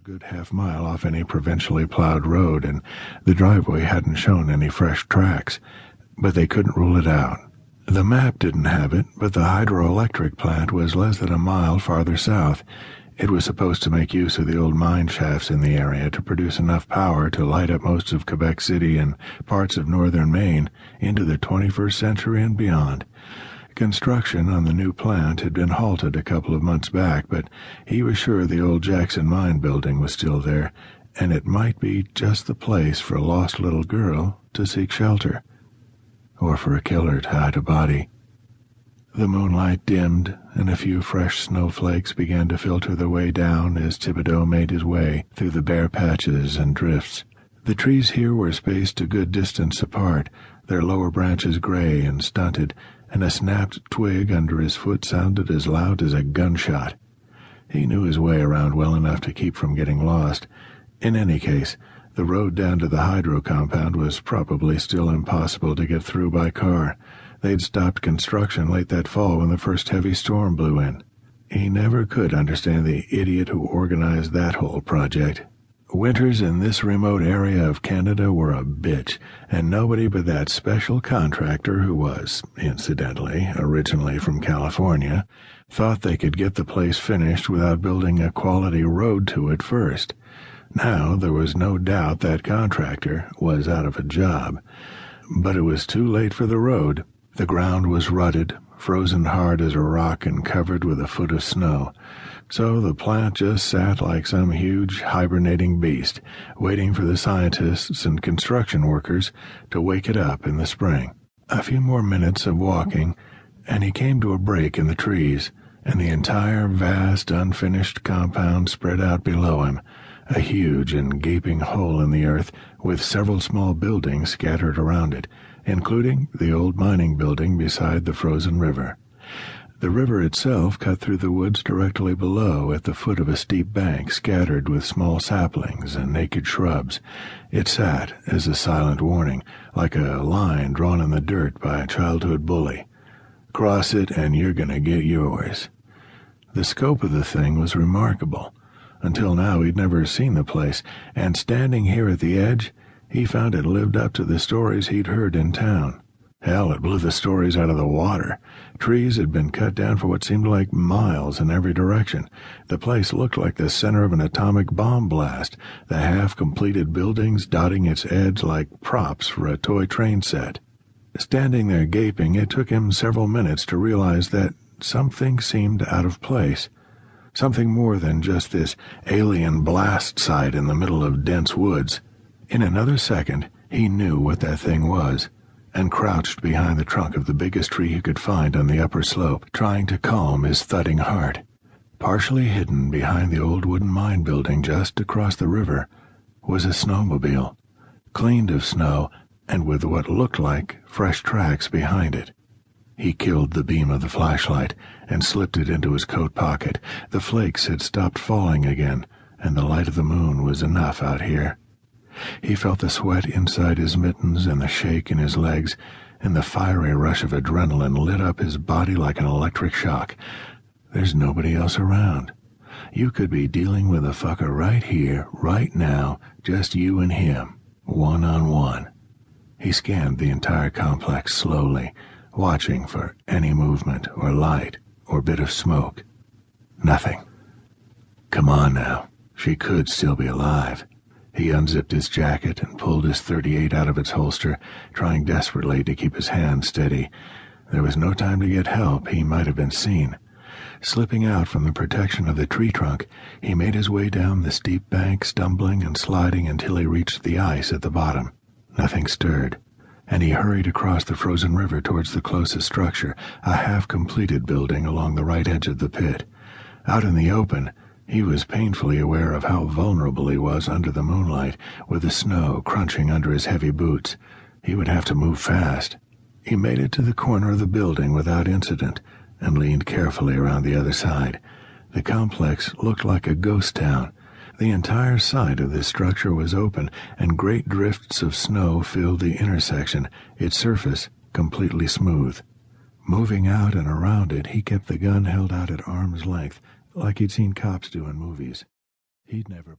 good half-mile off any provincially plowed road, and the driveway hadn't shown any fresh tracks, but they couldn't rule it out. The map didn't have it, but the hydroelectric plant was less than a mile farther south. It was supposed to make use of the old mine shafts in the area to produce enough power to light up most of Quebec City and parts of northern Maine into the 21st century and beyond. Construction on the new plant had been halted a couple of months back, but he was sure the old Jackson mine building was still there, and it might be just the place for a lost little girl to seek shelter, or for a killer to hide a body. The moonlight dimmed, and a few fresh snowflakes began to filter their way down as Thibodeau made his way through the bare patches and drifts. The trees here were spaced a good distance apart, their lower branches gray and stunted, and a snapped twig under his foot sounded as loud as a gunshot. He knew his way around well enough to keep from getting lost. In any case, the road down to the hydro compound was probably still impossible to get through by car. They'd stopped construction late that fall when the first heavy storm blew in. He never could understand the idiot who organized that whole project. Winters in this remote area of Canada were a bitch, and nobody but that special contractor, who was, incidentally, originally from California, thought they could get the place finished without building a quality road to it first. Now there was no doubt that contractor was out of a job, but it was too late for the road. The ground was rutted, frozen hard as a rock and covered with a foot of snow. So the plant just sat like some huge hibernating beast, waiting for the scientists and construction workers to wake it up in the spring. A few more minutes of walking, and he came to a break in the trees, and the entire vast, unfinished compound spread out below him, a huge and gaping hole in the earth with several small buildings scattered around it, including the old mining building beside the frozen river. The river itself cut through the woods directly below at the foot of a steep bank scattered with small saplings and naked shrubs. It sat as a silent warning, like a line drawn in the dirt by a childhood bully. Cross it and you're gonna get yours. The scope of the thing was remarkable. Until now he'd never seen the place, and standing here at the edge, he found it lived up to the stories he'd heard in town. Hell, it blew the stories out of the water. Trees had been cut down for what seemed like miles in every direction. The place looked like the center of an atomic bomb blast, the half-completed buildings dotting its edge like props for a toy train set. Standing there gaping, it took him several minutes to realize that something seemed out of place. Something more than just this alien blast site in the middle of dense woods. In another second, he knew what that thing was, and crouched behind the trunk of the biggest tree he could find on the upper slope, trying to calm his thudding heart. Partially hidden behind the old wooden mine building just across the river was a snowmobile, cleaned of snow and with what looked like fresh tracks behind it. He killed the beam of the flashlight and slipped it into his coat pocket. The flakes had stopped falling again, and the light of the moon was enough out here. He felt the sweat inside his mittens and the shake in his legs, and the fiery rush of adrenaline lit up his body like an electric shock. There's nobody else around. You could be dealing with a fucker right here, right now, just you and him, one-on-one. He scanned the entire complex slowly, watching for any movement or light or bit of smoke. Nothing. Come on now. She could still be alive. He unzipped his jacket and pulled his .38 out of its holster, trying desperately to keep his hand steady. There was no time to get help. He might have been seen. Slipping out from the protection of the tree trunk, he made his way down the steep bank, stumbling and sliding until he reached the ice at the bottom. Nothing stirred, and he hurried across the frozen river towards the closest structure, a half-completed building along the right edge of the pit. Out in the open, he was painfully aware of how vulnerable he was under the moonlight, with the snow crunching under his heavy boots. He would have to move fast. He made it to the corner of the building without incident and leaned carefully around the other side. The complex looked like a ghost town. The entire side of this structure was open, and great drifts of snow filled the intersection, its surface completely smooth. Moving out and around it, he kept the gun held out at arm's length, like he'd seen cops do in movies. He'd never